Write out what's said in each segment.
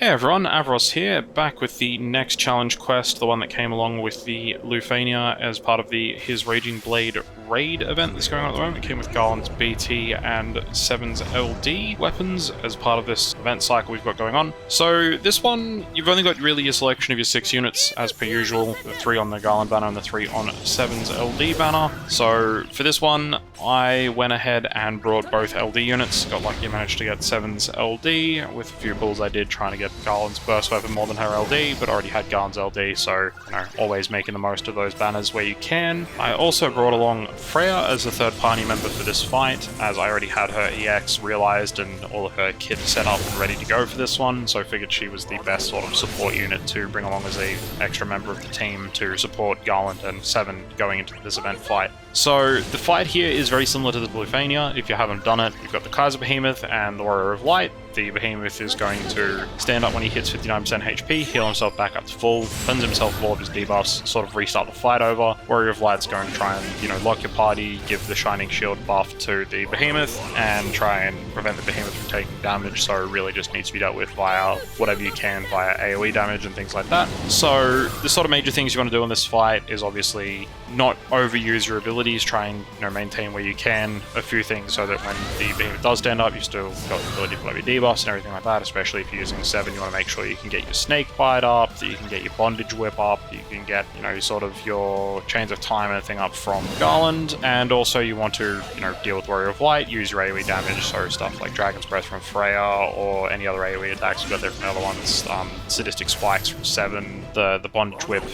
Hey everyone, Avros here, back with the next challenge quest, the one that came along with the Lufania as part of the His Raging Blade raid event that's going on at the moment. It came with Garland's BT and Seven's LD weapons as part of this event cycle we've got going on. So this one, you've only got really a selection of your 6 units as per usual, the 3 on the Garland banner and the 3 on Seven's LD banner. So for this one, I went ahead and brought both LD units, got lucky and managed to get Seven's LD with a few pulls I did trying to get Garland's burst weapon more than her LD, but already had Garland's LD, so always making the most of those banners where you can. I also brought along Freya as a third party member for this fight, as I already had her EX realized and all of her kit set up and ready to go for this one, so I figured she was the best sort of support unit to bring along as a extra member of the team to support Garland and Seven going into this event fight. So the fight here is very similar to the Lufania. If you haven't done it, you've got the Kaiser Behemoth and the Warrior of Light. The Behemoth is going to stand up when he hits 59% HP, heal himself back up to full, cleanse himself of all of his debuffs, sort of restart the fight over. Warrior of Light's going to try and, lock your party, give the Shining Shield buff to the Behemoth, and try and prevent the Behemoth from taking damage, so it really just needs to be dealt with via whatever you can, via AoE damage and things like that. So the sort of major things you want to do in this fight is obviously not overuse your abilities, try and maintain where you can a few things so that when the Behemoth does stand up, you still got the ability to blow your debuffs and everything like that, especially if you're using 7, you want to make sure you can get your Snake Bite up, that you can get your Bondage Whip up, you can get, sort of your Chains of Time and everything up from Garland, and also you want to, deal with Warrior of Light, use your AoE damage, so stuff like Dragon's Breath from Freya, or any other AoE attacks you've got there from the other ones, Sadistic Spikes from 7, the Bondage Whip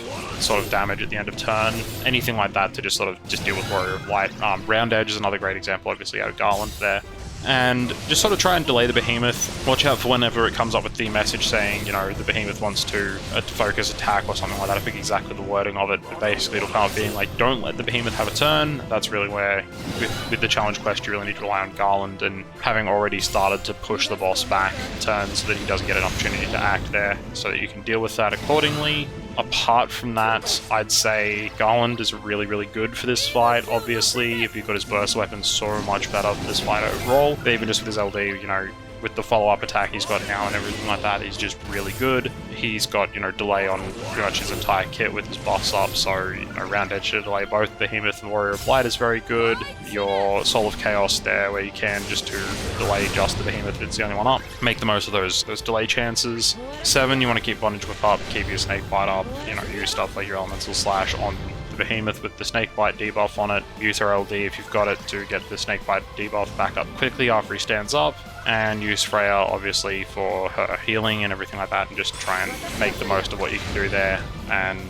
sort of damage at the end of turn, anything like that to just deal with Warrior of Light. Round Edge is another great example, obviously, out of Garland there. And just sort of try and delay the Behemoth. Watch out for whenever it comes up with the message saying, the Behemoth wants to focus attack or something like that. I think exactly the wording of it, but basically it'll come up being like, don't let the Behemoth have a turn. That's really where, with the challenge quest, you really need to rely on Garland and having already started to push the boss back turns so that he doesn't get an opportunity to act there, so that you can deal with that accordingly. Apart from that, I'd say Garland is really, really good for this fight. Obviously, if you've got his burst weapon, so much better for this fight overall. But even just with his LD, with the follow-up attack he's got now and everything like that, he's just really good. He's got, delay on pretty much his entire kit with his buffs up, so, Round Edge to delay both Behemoth and Warrior of Light is very good. Your Soul of Chaos there, where you can just to delay just the Behemoth if it's the only one up. Make the most of those delay chances. 7, you want to keep Bondage Whip up, keep your Snake Bite up, use stuff like your Elemental Slash on the Behemoth with the Snake Bite debuff on it. Use her LD if you've got it to get the Snake Bite debuff back up quickly after he stands up. And use Freya, obviously, for her healing and everything like that, and just try and make the most of what you can do there. And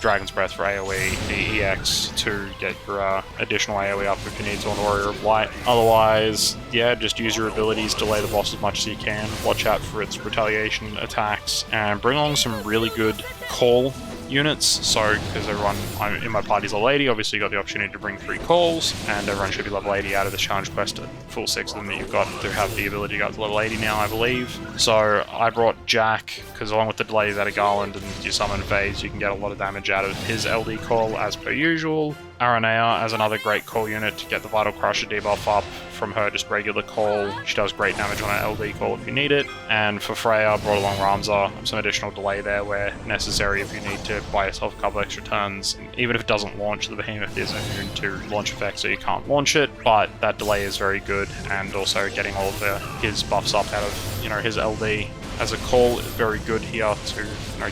Dragon's Breath for AoE, the EX to get your additional AoE up if you need to on the Warrior of Light. Otherwise, yeah, just use your abilities, delay the boss as much as you can, watch out for its retaliation attacks, and bring along some really good call units. So, because everyone in my party's a lady, obviously you got the opportunity to bring 3 calls, and everyone should be level 80 out of the challenge quest, full 6 of them that you've got to have the ability to go up to level 80 now, I believe. So I brought Jack, because along with the delays out of Garland and your summon phase, you can get a lot of damage out of his LD call as per usual. Aranea as another great call unit to get the Vital Crusher debuff up from her just regular call. She does great damage on her LD call if you need it. And for Freya, brought along Ramza, some additional delay there where necessary if you need to buy yourself a couple extra turns. And even if it doesn't launch, the Behemoth is immune to launch effects, so you can't launch it, but that delay is very good, and also getting all of his buffs up out of his LD as a call is very good here to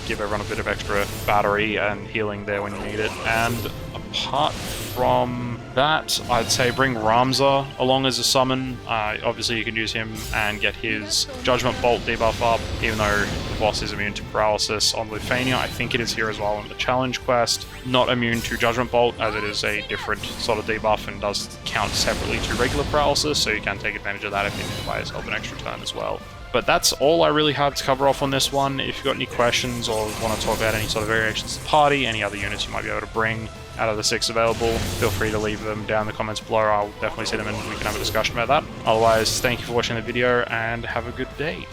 give everyone a bit of extra battery and healing there when you need it. And apart from that, I'd say bring Ramza along as a summon. Obviously you can use him and get his Judgment Bolt debuff up, even though the boss is immune to paralysis on Lufania. I think it is here as well in the challenge quest. Not immune to Judgment Bolt, as it is a different sort of debuff and does count separately to regular paralysis, so you can take advantage of that if you need to buy yourself an extra turn as well. But that's all I really have to cover off on this one. If you've got any questions or want to talk about any sort of variations of the party, any other units you might be able to bring out of the 6 available, feel free to leave them down in the comments below. I'll definitely see them and we can have a discussion about that. Otherwise, thank you for watching the video and have a good day.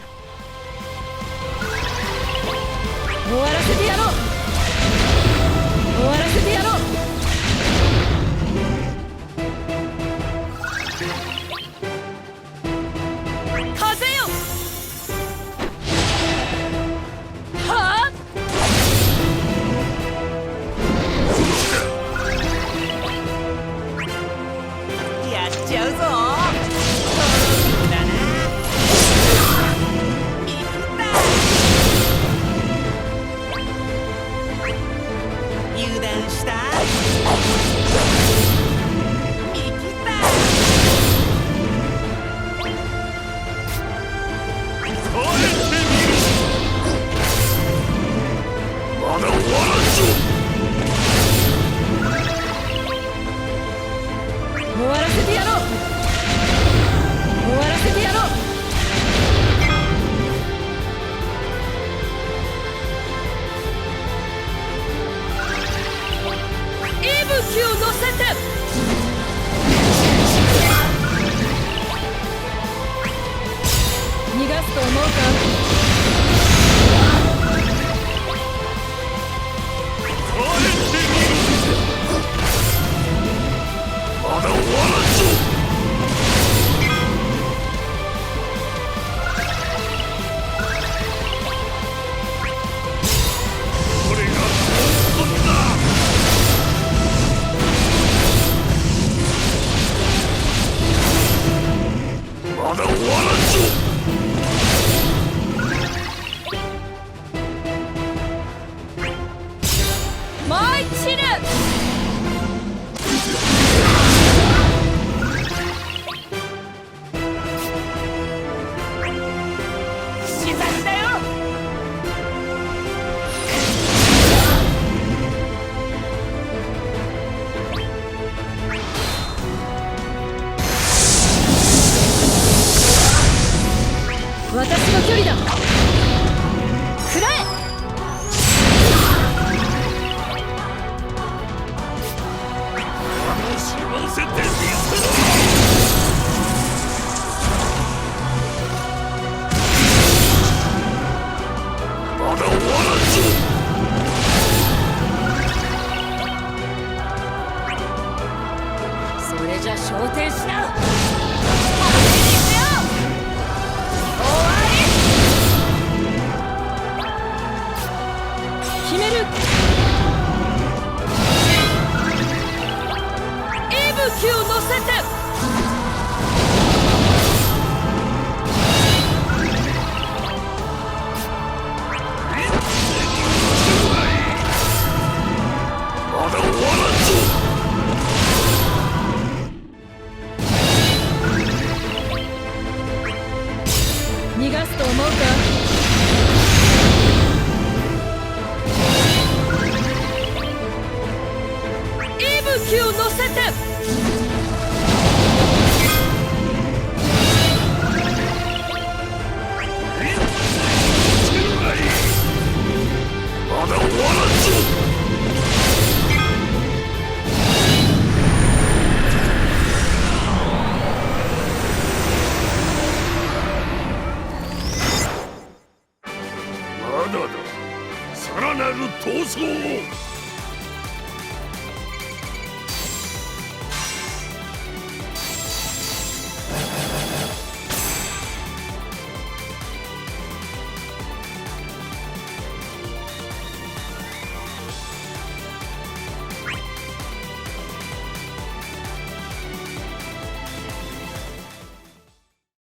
なる闘争を